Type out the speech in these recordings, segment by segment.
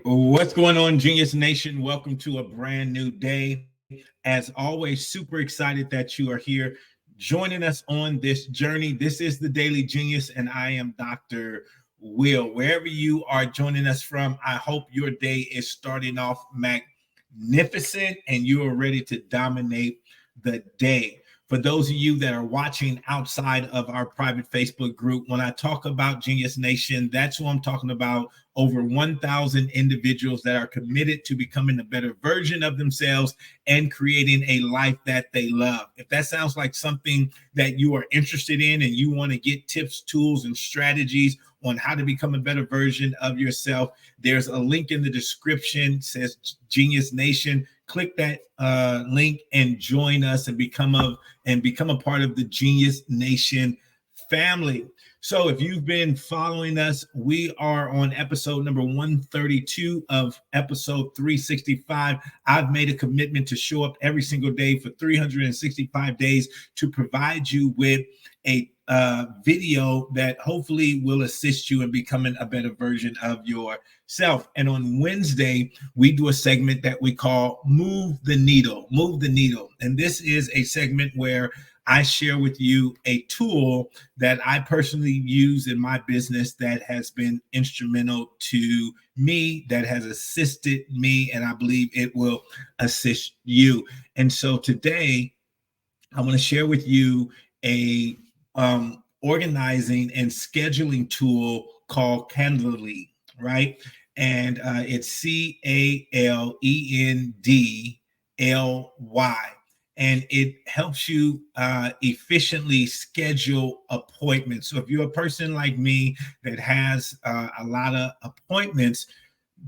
What's going on, Genius Nation? Welcome to a brand new day. As always, super excited that you are here joining us on this journey. This is the Daily Genius, and I am Dr. Will. Wherever you are joining us from, I hope your day is starting off magnificent and you are ready to dominate the day. For those of you that are watching outside of our private Facebook group, when I talk about Genius Nation, that's who I'm talking about. Over 1,000 individuals that are committed to becoming a better version of themselves and creating a life that they love. If that sounds like something that you are interested in and you want to get tips, tools, and strategies on how to become a better version of yourself, there's a link in the description. It says Genius Nation. Click that link and join us and become a part of the Genius Nation family. So if you've been following us, we are on episode number 132 of episode 365. I've made a commitment to show up every single day for 365 days to provide you with a video that hopefully will assist you in becoming a better version of yourself. And on Wednesday, we do a segment that we call Move the Needle. And this is a segment where I share with you a tool that I personally use in my business that has been instrumental to me, that has assisted me, and I believe it will assist you. And so today, I want to share with you a organizing and scheduling tool called Calendly, right? And it's Calendly. And it helps you efficiently schedule appointments. So if you're a person like me that has a lot of appointments,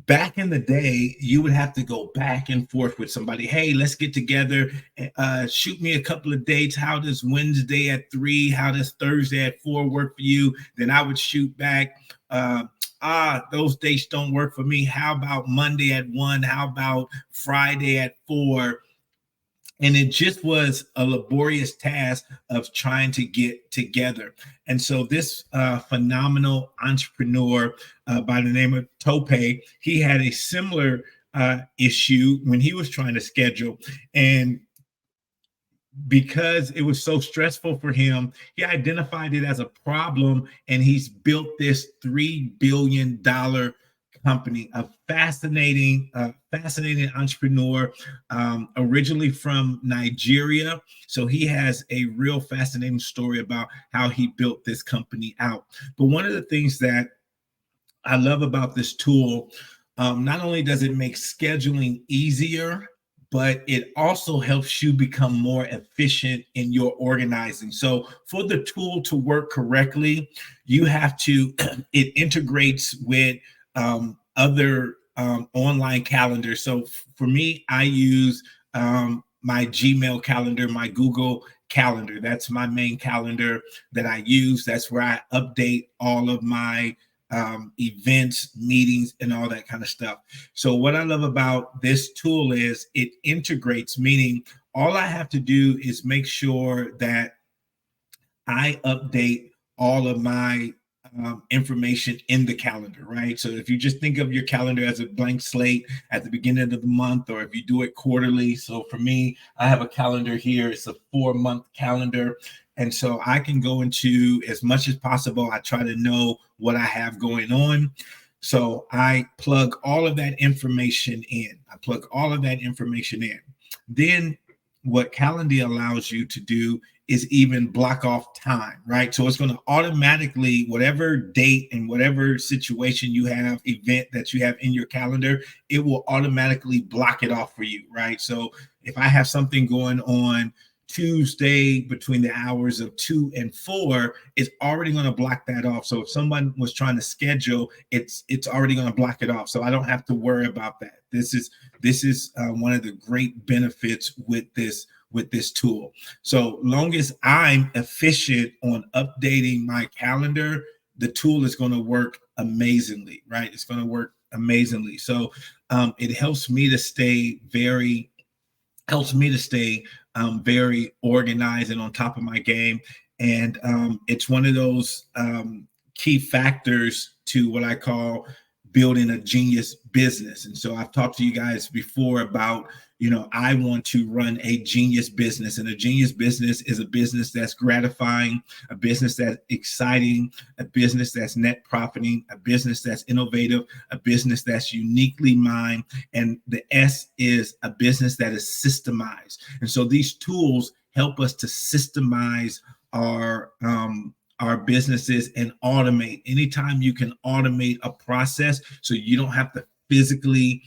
back in the day, you would have to go back and forth with somebody. Hey, let's get together. Shoot me a couple of dates. How does Wednesday at 3? How does Thursday at 4 work for you? Then I would shoot back. Those dates don't work for me. How about Monday at 1? How about Friday at 4? And it just was a laborious task of trying to get together. And so this phenomenal entrepreneur by the name of Tope, he had a similar issue when he was trying to schedule. And because it was so stressful for him, he identified it as a problem, and he's built this $3 billion company, a fascinating entrepreneur, originally from Nigeria. So he has a real fascinating story about how he built this company out. But one of the things that I love about this tool, not only does it make scheduling easier, but it also helps you become more efficient in your organizing. So for the tool to work correctly, you have to, it integrates with other online calendars. So for me, I use my Gmail calendar, my Google calendar. That's my main calendar that I use. That's where I update all of my events, meetings, and all that kind of stuff. So what I love about this tool is it integrates, meaning all I have to do is make sure that I update all of my information in the calendar, right? So if you just think of your calendar as a blank slate at the beginning of the month, or if you do it quarterly. So for me, I have a calendar here. It's a 4-month calendar. And so I can go into, as much as possible, I try to know what I have going on. So I plug all of that information in. Then what Calendly allows you to do is even block off time, right? So it's going to automatically, whatever date and whatever situation you have, event that you have in your calendar, it will automatically block it off for you, right? So if I have something going on Tuesday between the hours of 2 and 4, it's already going to block that off. So if someone was trying to schedule, it's already going to block it off. So I don't have to worry about that. This is one of the great benefits with this tool. So long as I'm efficient on updating my calendar, the tool is going to work amazingly, right? It's going to work amazingly. So it helps me to stay very organized and on top of my game. And it's one of those key factors to what I call building a genius business. And so I've talked to you guys before about, I want to run a genius business, and a genius business is a business that's gratifying, a business that's exciting, a business that's net profiting, a business that's innovative, a business that's uniquely mine. And the S is a business that is systemized. And so these tools help us to systemize our businesses and automate. Anytime you can automate a process so you don't have to physically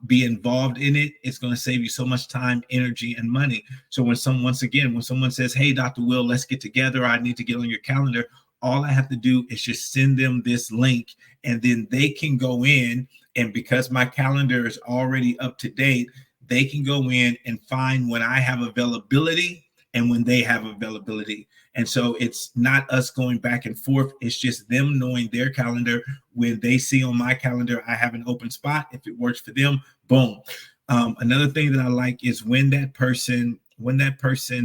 be involved in it, it's going to save you so much time, energy, and money. So when someone says, hey, Dr. Will, let's get together, I need to get on your calendar, all I have to do is just send them this link, and then they can go in, and because my calendar is already up to date, they can go in and find when I have availability and when they have availability. And so it's not us going back and forth. It's just them knowing their calendar. When they see on my calendar, I have an open spot. If it works for them, boom. Another thing that I like is when that person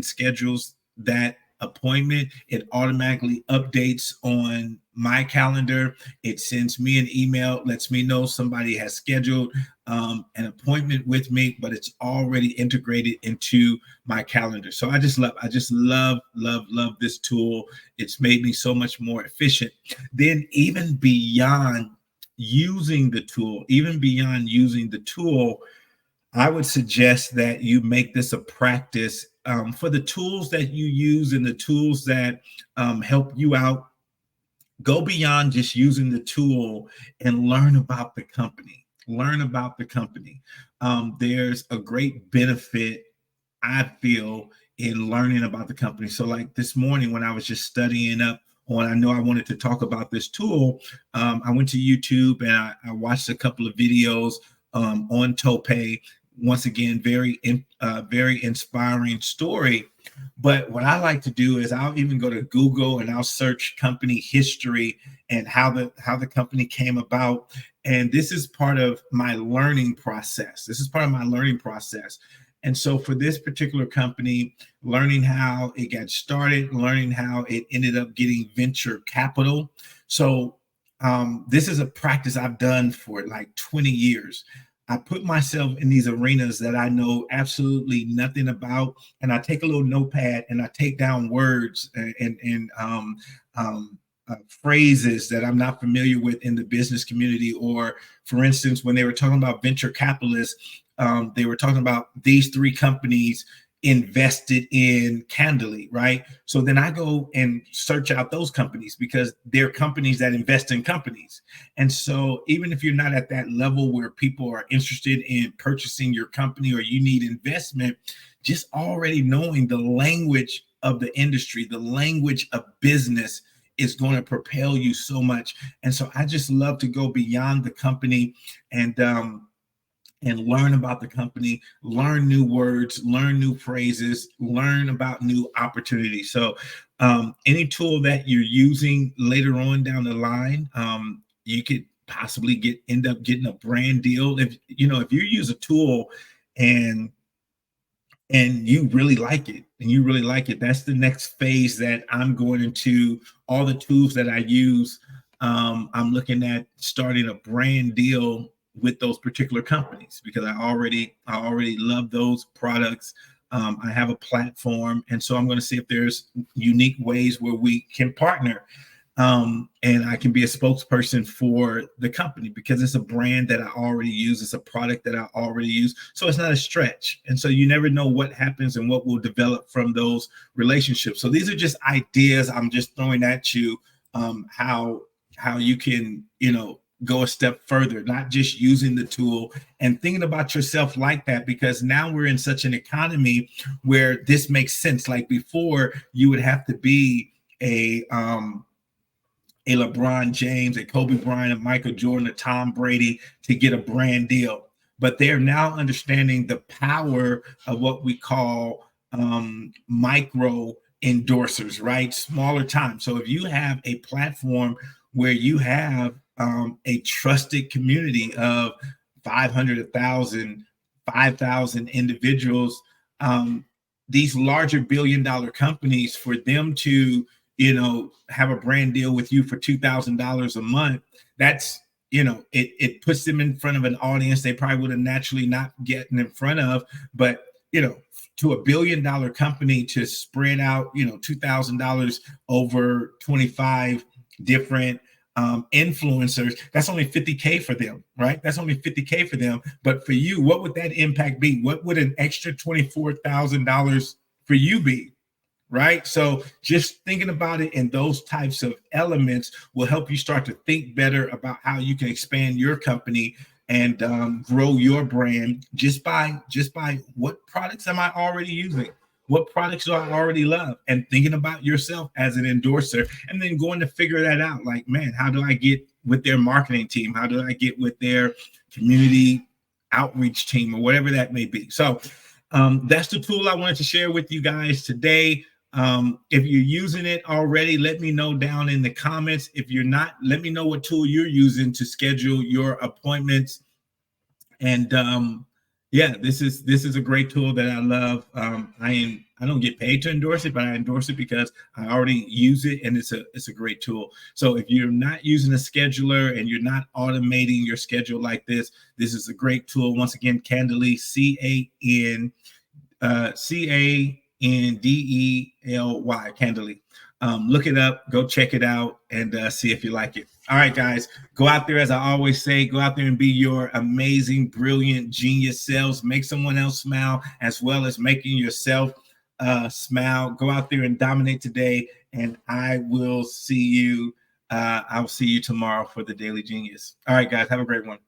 schedules that appointment, it automatically updates on my calendar. It sends me an email, lets me know somebody has scheduled an appointment with me, but it's already integrated into my calendar. So I just love this tool. It's made me so much more efficient. Then even beyond using the tool, I would suggest that you make this a practice for the tools that you use and the tools that help you out. Go beyond just using the tool and learn about the company. There's a great benefit, I feel, in learning about the company. So like this morning when I was just studying up on, I know I wanted to talk about this tool, I went to YouTube and I watched a couple of videos on Topay. Once again, very inspiring story. But what I like to do is I'll even go to Google and I'll search company history and how the company came about. And this is part of my learning process. And so for this particular company, learning how it got started, learning how it ended up getting venture capital. So this is a practice I've done for like 20 years. I put myself in these arenas that I know absolutely nothing about, and I take a little notepad and I take down words and phrases that I'm not familiar with in the business community. Or, for instance, when they were talking about venture capitalists, they were talking about these three companies invested in Calendly, right? So then I go and search out those companies because they're companies that invest in companies. And so even if you're not at that level where people are interested in purchasing your company or you need investment, just already knowing the language of the industry, the language of business is going to propel you so much. And so I just love to go beyond the company and learn about the company, learn new words, learn new phrases, learn about new opportunities. So any tool that you're using later on down the line, you could possibly end up getting a brand deal. If you use a tool and you really like it, that's the next phase that I'm going into. All the tools that I use, I'm looking at starting a brand deal with those particular companies because I already love those products. I have a platform, and so I'm going to see if there's unique ways where we can partner, and I can be a spokesperson for the company because it's a brand that I already use. It's a product that I already use, so it's not a stretch. And so you never know what happens and what will develop from those relationships. So these are just ideas I'm just throwing at you, how you can go a step further, not just using the tool and thinking about yourself like that, because now we're in such an economy where this makes sense. Like before, you would have to be a LeBron James, a Kobe Bryant, a Michael Jordan, a Tom Brady to get a brand deal. But they're now understanding the power of what we call micro endorsers, right? Smaller time. So if you have a platform where you have a trusted community of 500, 1,000, 5,000 individuals, these larger billion-dollar companies, for them to have a brand deal with you for $2,000 a month, that's it puts them in front of an audience they probably would have naturally not gotten in front of. But to $1 billion company to spread out $2,000 over 25 different influencers, that's only $50K for them, right? That's only $50K for them. But for you, what would that impact be? What would an extra $24,000 for you be? Right? So just thinking about it in those types of elements will help you start to think better about how you can expand your company and grow your brand just by what products am I already using? What products do I already love? And thinking about yourself as an endorser, and then going to figure that out. Like, man, how do I get with their marketing team? How do I get with their community outreach team, or whatever that may be? So that's the tool I wanted to share with you guys today. If you're using it already, let me know down in the comments. If you're not, let me know what tool you're using to schedule your appointments. And yeah, this is a great tool that I love. I don't get paid to endorse it, but I endorse it because I already use it, and it's a great tool. So if you're not using a scheduler and you're not automating your schedule like this is a great tool. Once again, Calendly, Candely, Calendly. Look it up, go check it out, and see if you like it. All right, guys, go out there. As I always say, go out there and be your amazing, brilliant, genius selves. Make someone else smile, as well as making yourself smile. Go out there and dominate today, and I will see you. I'll see you tomorrow for the Daily Genius. All right, guys, have a great one.